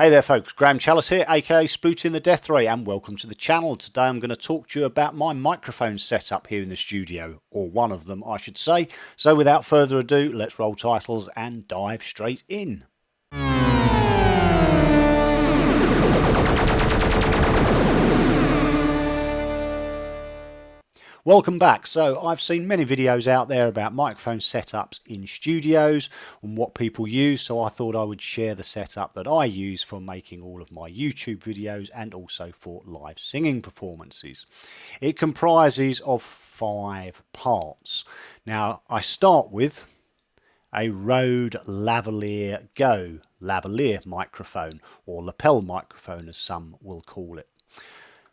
Hey there folks, Graham Chalice here, aka Spooting the Death Ray, and welcome to the channel. Today I'm going to talk to you about my microphone setup here in the studio, or one of them I should say. So without further ado, let's roll titles and dive straight in. Welcome back. So I've seen many videos out there about microphone setups in studios and what people use, so I thought I would share the setup that I use for making all of my YouTube videos and also for live singing performances. It comprises of 5 parts. Now I start with a Rode Lavalier GO lavalier microphone, or lapel microphone as some will call it.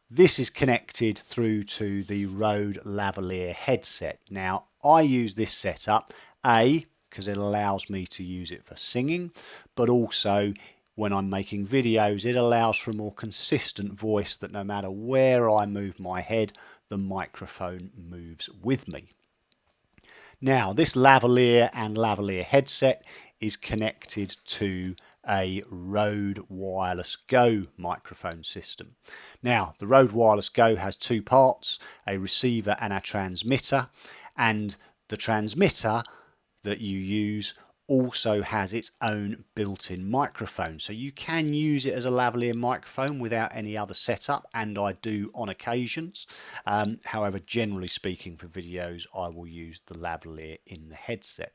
This is connected through to the Rode Lavalier headset. Now, I use this setup, because it allows me to use it for singing, but also when I'm making videos, it allows for a more consistent voice that no matter where I move my head, the microphone moves with me. Now, this Lavalier and lavalier headset is connected to a Rode Wireless Go microphone system. Now, the Rode Wireless Go has 2 parts, a receiver and a transmitter, and the transmitter that you use also has its own built-in microphone. So you can use it as a lavalier microphone without any other setup, and I do on occasions. However, generally speaking for videos, I will use the lavalier in the headset.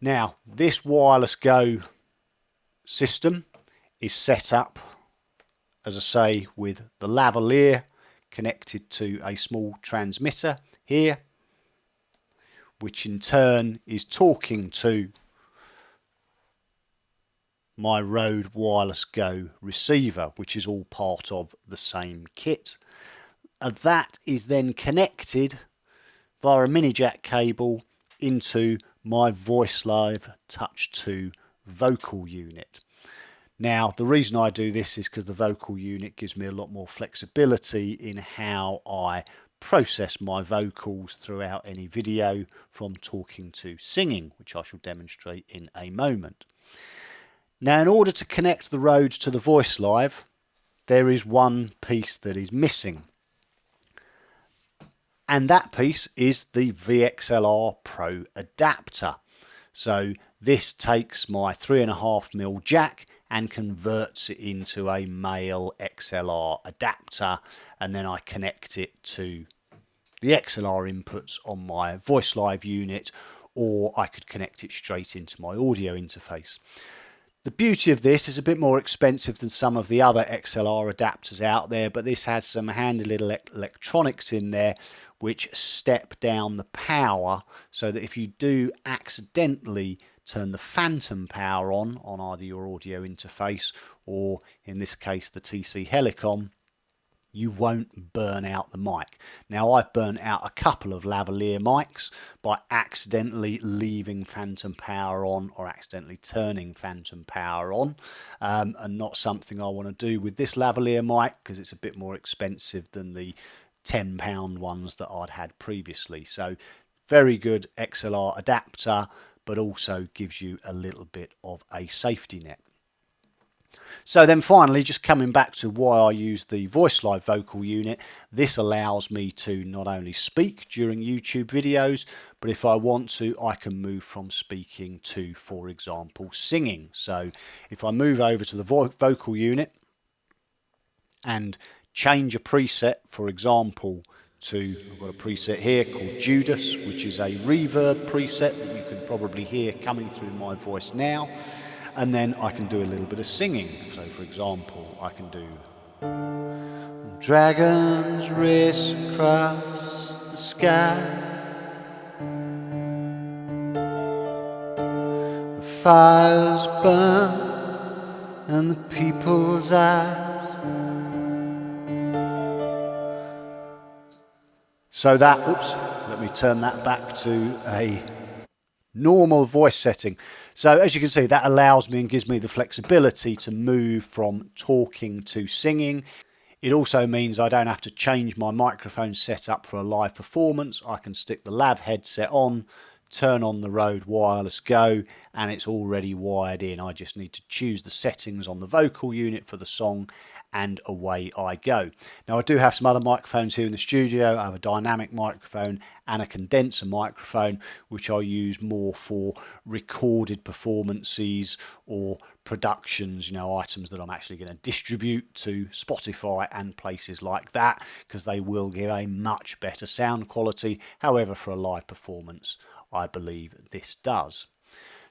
Now, this Wireless Go system is set up, as I say, with the lavalier connected to a small transmitter here, which in turn is talking to my Rode Wireless Go receiver, which is all part of the same kit. That is then connected via a mini jack cable into my VoiceLive Touch 2 vocal unit. Now, the reason I do this is because the vocal unit gives me a lot more flexibility in how I process my vocals throughout any video, from talking to singing, which I shall demonstrate in a moment. Now, in order to connect the Rode to the VoiceLive, there is one piece that is missing, and that piece is the VXLR Pro adapter. So this takes my 3.5mm jack and converts it into a male XLR adapter, and then I connect it to the XLR inputs on my VoiceLive unit, or I could connect it straight into my audio interface. The beauty of this is a bit more expensive than some of the other XLR adapters out there, but this has some handy little electronics in there which step down the power, so that if you do accidentally turn the phantom power on either your audio interface or in this case the TC Helicom, you won't burn out the mic. Now, I've burnt out a couple of lavalier mics by accidentally leaving phantom power on or accidentally turning phantom power on, and not something I want to do with this lavalier mic because it's a bit more expensive than the £10 ones that I'd had previously. So very good XLR adapter, but also gives you a little bit of a safety net. So then finally, just coming back to why I use the VoiceLive vocal unit, this allows me to not only speak during YouTube videos, but if I want to, I can move from speaking to, for example, singing. So if I move over to the vocal unit and change a preset, for example, I've got a preset here called Judas, which is a reverb preset that you can probably hear coming through my voice now. And then I can do a little bit of singing. So for example, I can do dragons race across the sky, the fires burn and the people's eyes. So that, let me turn that back to a normal voice setting. So as you can see, that allows me and gives me the flexibility to move from talking to singing. It also means I don't have to change my microphone setup for a live performance. I can stick the lav headset on, turn on the Rode Wireless Go, and it's already wired in. I just need to choose the settings on the vocal unit for the song, and away I go. Now I do have some other microphones here in the studio. I have a dynamic microphone and a condenser microphone, which I use more for recorded performances or productions, you know, items that I'm actually going to distribute to Spotify and places like that, because they will give a much better sound quality. However, for a live performance, I believe this does.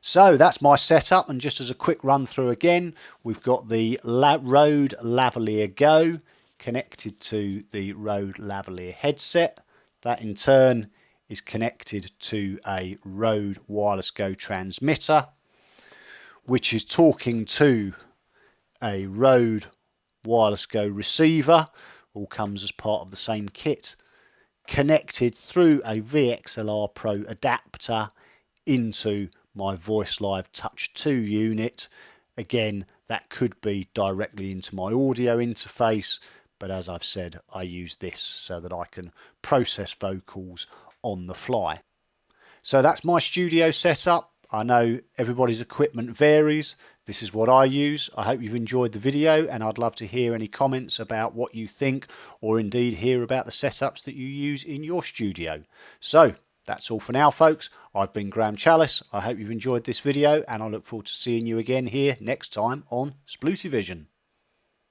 So that's my setup, and just as a quick run through again, we've got the Rode Lavalier GO connected to the Rode Lavalier headset. That in turn is connected to a Rode Wireless Go transmitter, which is talking to a Rode Wireless Go receiver. All comes as part of the same kit, connected through a VXLR Pro adapter into my Voice Live Touch 2 unit. Again, that could be directly into my audio interface, but as I've said, I use this so that I can process vocals on the fly. So that's my studio setup. I know everybody's equipment varies. This is what I use. I hope you've enjoyed the video, and I'd love to hear any comments about what you think, or indeed hear about the setups that you use in your studio. So that's all for now, folks. I've been Graham Chalice. I hope you've enjoyed this video, and I look forward to seeing you again here next time on Splooty Vision.